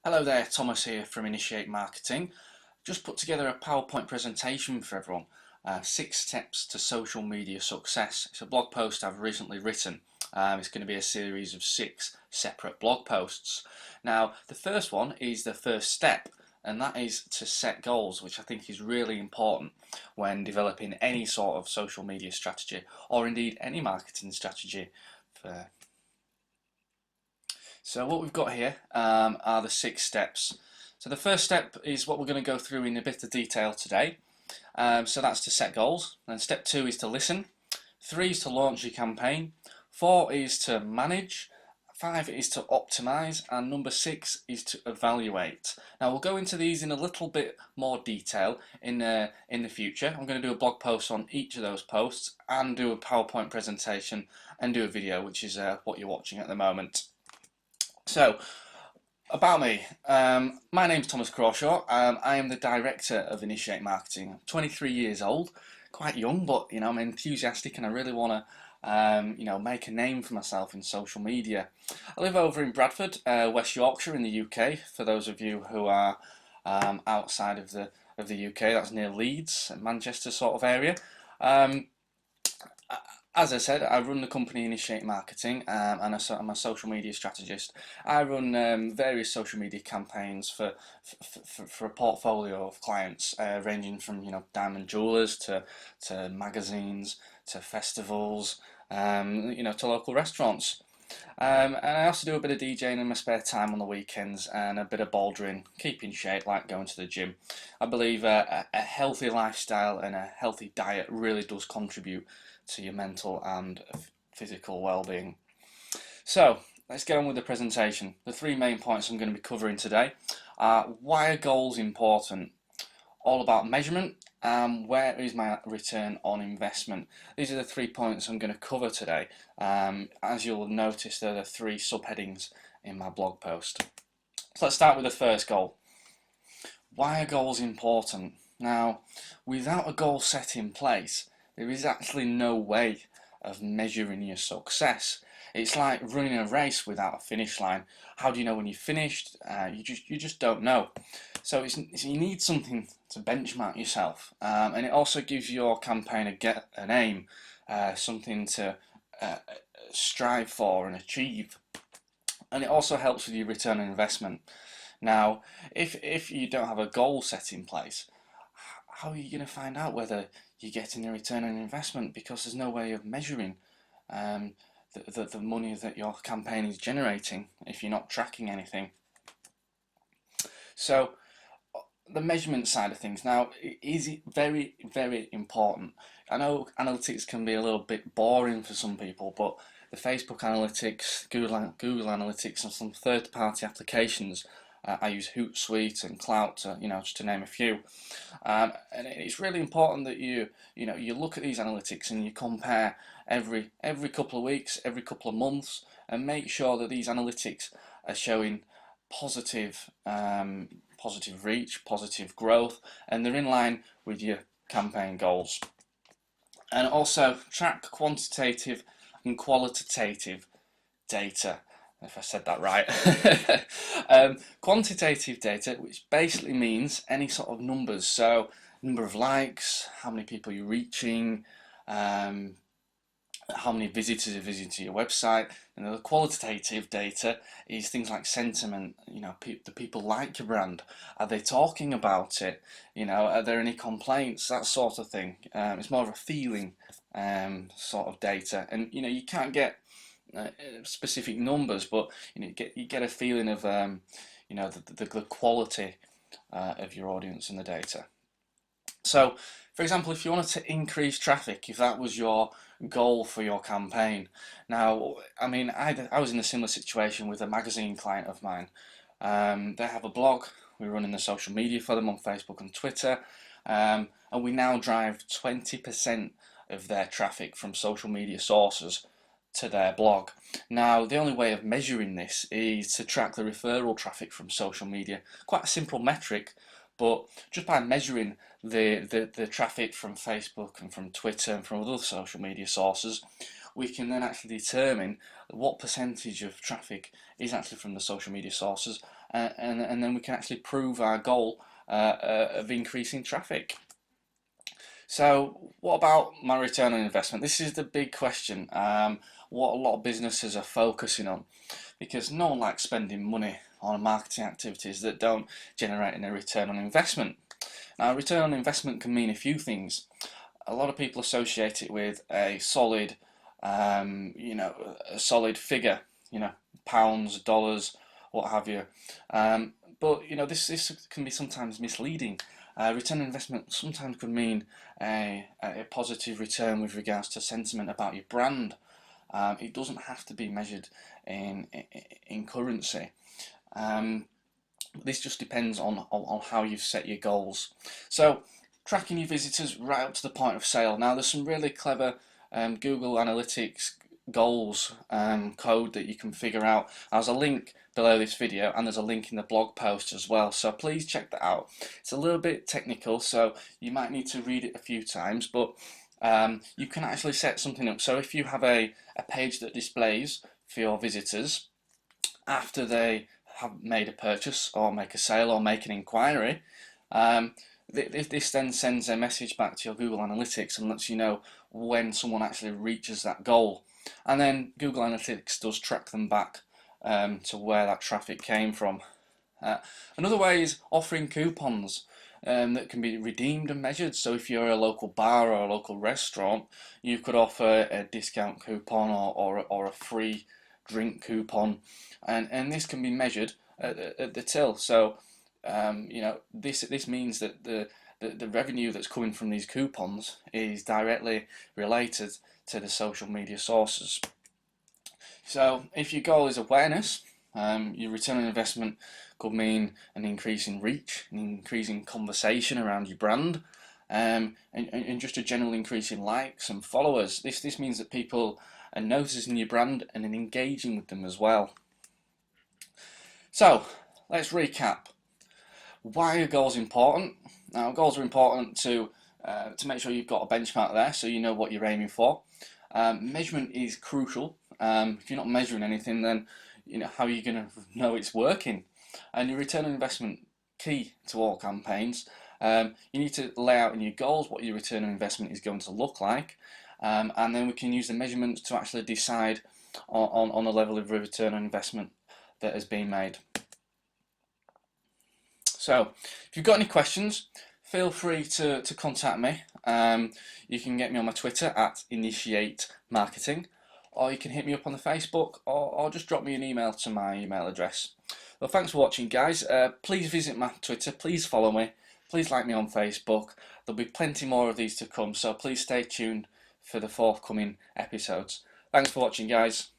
Hello there, Thomas here from Initiate Marketing. Just put together a PowerPoint presentation for everyone. 6 steps to social media success. It's a blog post I've recently written. It's going to be a series of 6 separate blog posts. Now, the first one is the first step, and that is to set goals, which I think is really important when developing any sort of social media strategy, or indeed any marketing strategy. So what we've got here are the 6 steps. So the first step is what we're going to go through in a bit of detail today. So that's to set goals. And step 2 is to listen. 3 is to launch your campaign. 4 is to manage. 5 is to optimize, and number 6 is to evaluate. Now we'll go into these in a little bit more detail in the future. I'm going to do a blog post on each of those posts and do a PowerPoint presentation and do a video, which is what you're watching at the moment. So, about me. My name's Thomas Crawshaw. I am the director of Initiate Marketing. I'm 23 years old, quite young, but I'm enthusiastic and I really want to make a name for myself in social media. I live over in Bradford, West Yorkshire in the UK. For those of you who are outside of the UK, that's near Leeds, Manchester sort of area. As I said, I run the company Initiate Marketing, and I'm a social media strategist. I run various social media campaigns for a portfolio of clients, ranging from diamond jewelers to magazines to festivals, to local restaurants. And I also do a bit of DJing in my spare time on the weekends and a bit of bouldering, keep in shape, like going to the gym. I believe a healthy lifestyle and a healthy diet really does contribute to your mental and physical well-being. So let's get on with the presentation. The 3 main points I'm going to be covering today are: why are goals important? All about measurement, and where is my return on investment? These are the 3 points I'm going to cover today. As you'll notice, there are 3 subheadings in my blog post. So let's start with the first goal. Why are goals important? Now, without a goal set in place, there is actually no way of measuring your success. It's like running a race without a finish line. How do you know when you've finished? You just don't know. So you need something to benchmark yourself, and it also gives your campaign an aim, something to strive for and achieve, and it also helps with your return on investment. Now, if you don't have a goal set in place, how are you going to find out whether you're getting a return on investment? Because there's no way of measuring the money that your campaign is generating if you're not tracking anything. So the measurement side of things now is very, very important. I know analytics can be a little bit boring for some people, but the Facebook analytics, Google Analytics, and some third-party applications. I use Hootsuite and Clout, just to name a few. And it's really important that you look at these analytics and you compare every couple of weeks, every couple of months, and make sure that these analytics are showing positive reach, positive growth, and they're in line with your campaign goals. And also track quantitative and qualitative data, if I said that right. Quantitative data, which basically means any sort of numbers, so number of likes, how many people you're reaching, how many visitors are visiting your website. And the qualitative data is things like sentiment. Do people like your brand? Are they talking about it? Are there any complaints? That sort of thing. It's more of a feeling sort of data, and you can't get specific numbers, but you get a feeling of the quality of your audience and the data. So, for example, if you wanted to increase traffic, if that was your goal for your campaign. Now, I mean, I was in a similar situation with a magazine client of mine. They have a blog. We're running the social media for them on Facebook and Twitter, and we now drive 20% of their traffic from social media sources to their blog. Now, the only way of measuring this is to track the referral traffic from social media. Quite a simple metric, but just by measuring the traffic from Facebook and from Twitter and from other social media sources, we can then actually determine what percentage of traffic is actually from the social media sources and then we can actually prove our goal of increasing traffic. So what about my return on investment? This is the big question, what a lot of businesses are focusing on, because no one likes spending money on marketing activities that don't generate any return on investment. Now, return on investment can mean a few things. A lot of people associate it with a solid, a solid figure, pounds, dollars, what have you. But this can be sometimes misleading. Return on investment sometimes could mean a positive return with regards to sentiment about your brand. It doesn't have to be measured in currency. This just depends on how you've set your goals. So tracking your visitors right up to the point of sale. Now there's some really clever Google Analytics goals code that you can figure out. There's a link below this video and there's a link in the blog post as well, so please check that out. It's a little bit technical, so you might need to read it a few times, but you can actually set something up. So if you have a page that displays for your visitors after they have made a purchase or make a sale or make an inquiry, this then sends a message back to your Google Analytics and lets you know when someone actually reaches that goal. And then Google Analytics does track them back to where that traffic came from. Another way is offering coupons that can be redeemed and measured. So if you're a local bar or a local restaurant, you could offer a discount coupon or a free drink coupon, and this can be measured at the till. So this means that the revenue that's coming from these coupons is directly related to the social media sources. So if your goal is awareness, your return on investment could mean an increase in reach, an increase in conversation around your brand, and just a general increase in likes and followers. This means that people are noticing your brand and engaging with them as well. So let's recap. Why are goals important? Now, goals are important to make sure you've got a benchmark there, so you know what you're aiming for. Measurement is crucial. If you're not measuring anything, then how are you going to know it's working? And your return on investment, key to all campaigns. You need to lay out in your goals what your return on investment is going to look like, and then we can use the measurements to actually decide on the level of return on investment that has been made. So if you've got any questions, feel free to contact me. You can get me on my Twitter at Initiate Marketing, or you can hit me up on the Facebook, or just drop me an email to my email address. Well, thanks for watching, guys. Please visit my Twitter, please follow me, please like me on Facebook. There'll be plenty more of these to come, so please stay tuned for the forthcoming episodes. Thanks for watching, guys.